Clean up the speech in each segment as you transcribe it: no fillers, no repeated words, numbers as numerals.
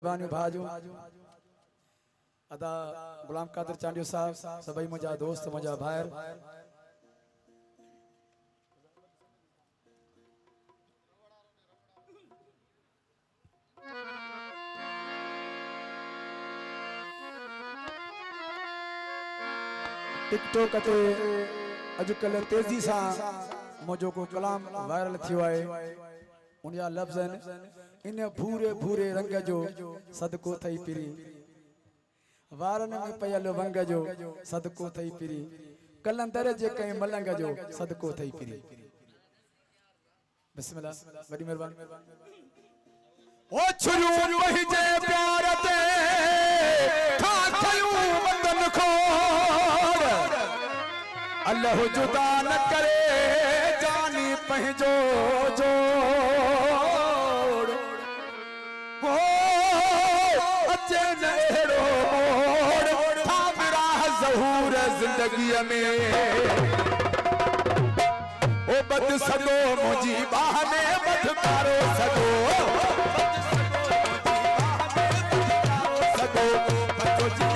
भाजू अदा गुलाम कादिर चांडियो साहब सभी मुझा दोस्त मुझा भाई टिकटॉक ते अजकल तेजी सा मुझो को कलाम वायरल थियो है उनजा लफ्ज़ इन भूरे भूरे रंग जो सदको थई पिरी वारन में पयल वंग जो सदको थई पिरी कलंदर जे कई मलंग जो सदको थई पिरी। बिस्मिल्लाह बड़ी मेहरबानी। ओ छुरू वही जे प्यार ते था खयू वतन खोड़ अल्लाह जुदा न करे जानी पहजो जोड़ हो अचे नेड़ो मोड़ था मेरा ज़हूर जिंदगी में ओ बद सगो मुझी बाह में बद कारो सगो सगो बचो जी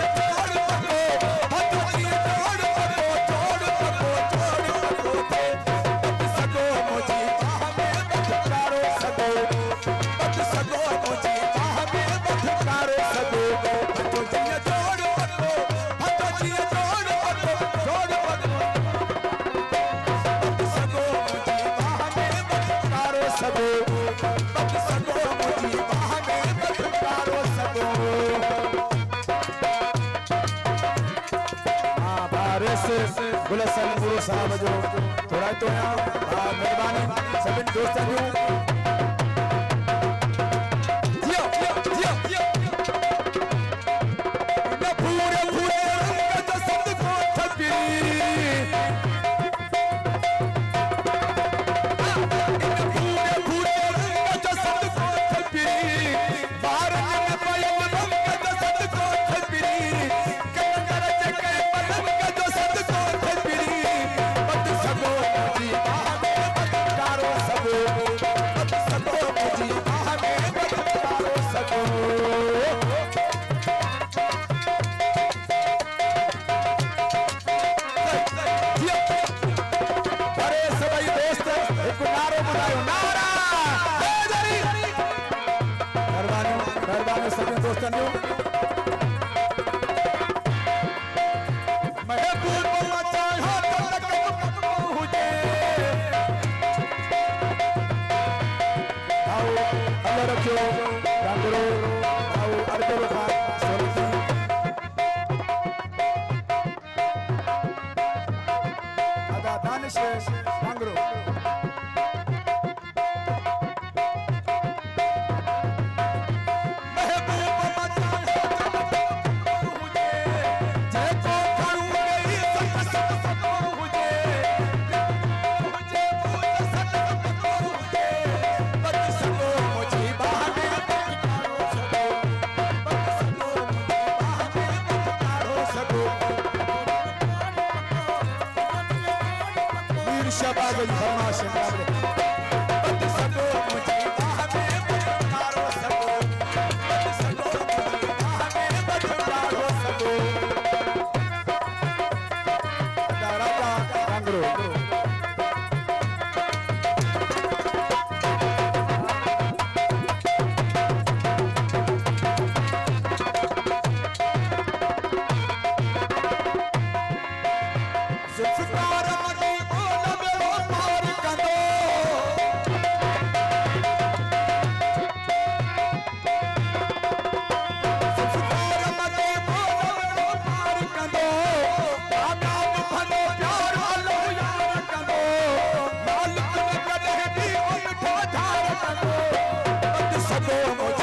गुलसन गुरु साहब जो थोड़ा तो मेहरबानी सभी दोस्तों पूरे पूरे सगो